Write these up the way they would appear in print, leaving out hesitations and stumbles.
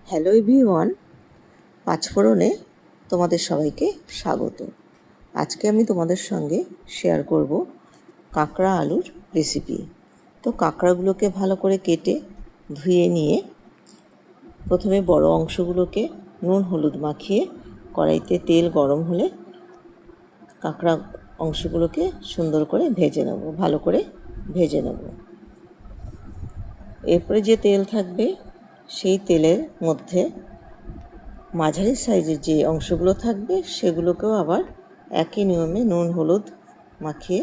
Hello everyone, পাঁচফোড়নে তোমাদের সবাইকে স্বাগত। আজকে আমি তোমাদের সঙ্গে শেয়ার করব কাঁকড়া আলুর রেসিপি। তো কাঁকড়াগুলোকে ভালো করে কেটে ধুয়ে নিয়ে প্রথমে বড় অংশগুলোকে নুন হলুদ মাখিয়ে কড়াইতে তেল গরম হলে কাঁকড়া অংশগুলোকে সুন্দর করে ভেজে নেব, ভালো করে ভেজে নেব। এরপরে যে তেল থাকবে সেই তেলের মধ্যে মাঝারি সাইজের যে অংশগুলো থাকবে সেগুলোকেও আবার একই নিয়মে নুন হলুদ মাখিয়ে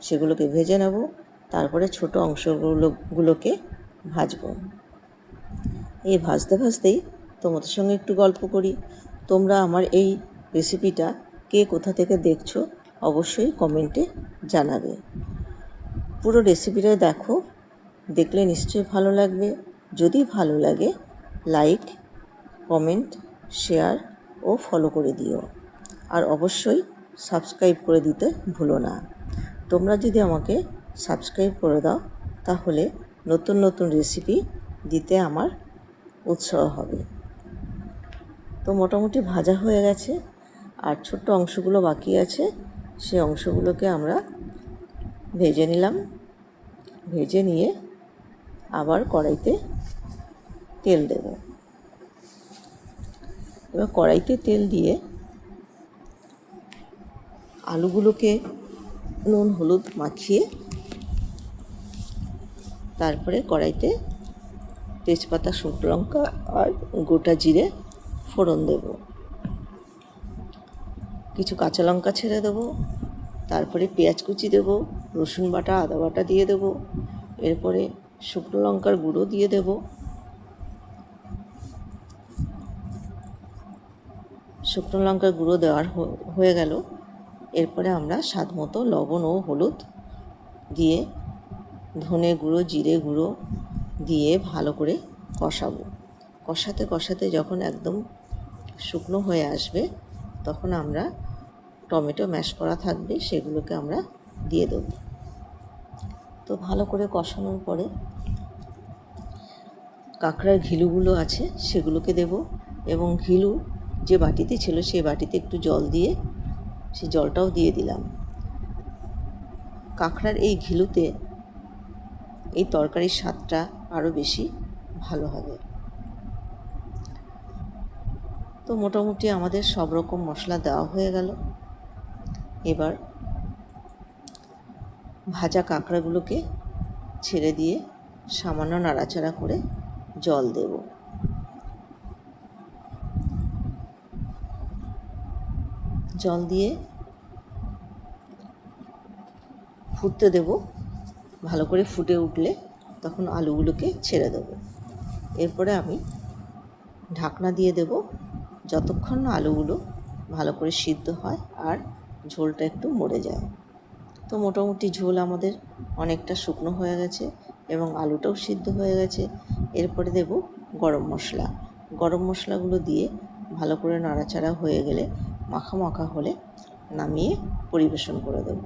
সেগুলোকে ভেজে নেব। তারপরে ছোট অংশগুলোকে ভাজব। এই ভাজতে ভাজতেই তোমাদের সঙ্গে একটু গল্প করি। তোমরা আমার এই রেসিপিটা কে কোথা থেকে দেখছো অবশ্যই কমেন্টে জানাবে। পুরো রেসিপিটা দেখো, দেখলে নিশ্চয়ই ভালো লাগবে। যদি ভালো লাগে লাইক, কমেন্ট, শেয়ার ও ফলো করে দিও। আর অবশ্যই সাবস্ক্রাইব করে দিতে ভুলো না। তোমরা যদি আমাকে সাবস্ক্রাইব করে দাও তাহলে নতুন নতুন রেসিপি দিতে আমার উৎসাহ হবে। তো মোটামুটি ভাজা হয়ে গেছে, আর ছোট্ট অংশগুলো বাকি আছে, সেই অংশগুলোকে আমরা ভেজে নিলাম। ভেজে নিয়ে আবার কড়াইতে তেল দেব। এবার কড়াইতে তেল দিয়ে আলুগুলোকে নুন হলুদ মাখিয়ে তারপরে কড়াইতে তেজপাতা, শুকনো লঙ্কা আর গোটা জিরে ফোড়ন দেব। কিছু কাঁচা লঙ্কা ছেড়ে দেবো। তারপরে পেঁয়াজ কুচি দেব, রসুন বাটা, আদা বাটা দিয়ে দেব। এরপরে শুকনো লঙ্কার গুঁড়ো দিয়ে দেব। শুকনো লঙ্কার গুঁড়ো দেওয়ার হয়ে গেল। এরপরে আমরা স্বাদ মতো লবণ ও হলুদ দিয়ে ধনে গুঁড়ো, জিরে গুঁড়ো দিয়ে ভালো করে কষাবো। কষাতে কষাতে যখন একদম শুকনো হয়ে আসবে তখন আমরা টমেটো ম্যাশ করা থাকবে সেগুলোকে আমরা দিয়ে দেব। তো ভালো করে কষানোর পরে কাঁকড়ার ঘিলুগুলো আছে সেগুলোকে দেব, এবং ঘিলু যে বাটিতে ছিল সেই বাটিতে একটু জল দিয়ে সেই জলটাও দিয়ে দিলাম। কাঁকড়ার এই ঘিলুতে এই তরকারির স্বাদটা আরও বেশি ভালো হবে। তো মোটামুটি আমাদের সব রকম মশলা দেওয়া হয়ে গেল। এবার ভাজা কাঁকড়াগুলোকে ছেড়ে দিয়ে সামান্য নাড়াচাড়া করে জল দেব। জল দিয়ে ফুটতে দেব। ভালো করে ফুটে উঠলে তখন আলুগুলোকে ছেড়ে দেব। এরপরে আমি ঢাকনা দিয়ে দেব যতক্ষণ না আলুগুলো ভালো করে সিদ্ধ হয় আর ঝোলটা একটু মরে যায়। তো মোটামুটি ঝোল আমাদের অনেকটা শুকনো হয়ে গেছে এবং আলুটাও সিদ্ধ হয়ে গেছে। এরপরে দেব গরম মশলা। গরম মশলাগুলো দিয়ে ভালো করে নাড়াচাড়া হয়ে গেলে মাখা মাখা হলে নামিয়ে পরিবেশন করে দেব।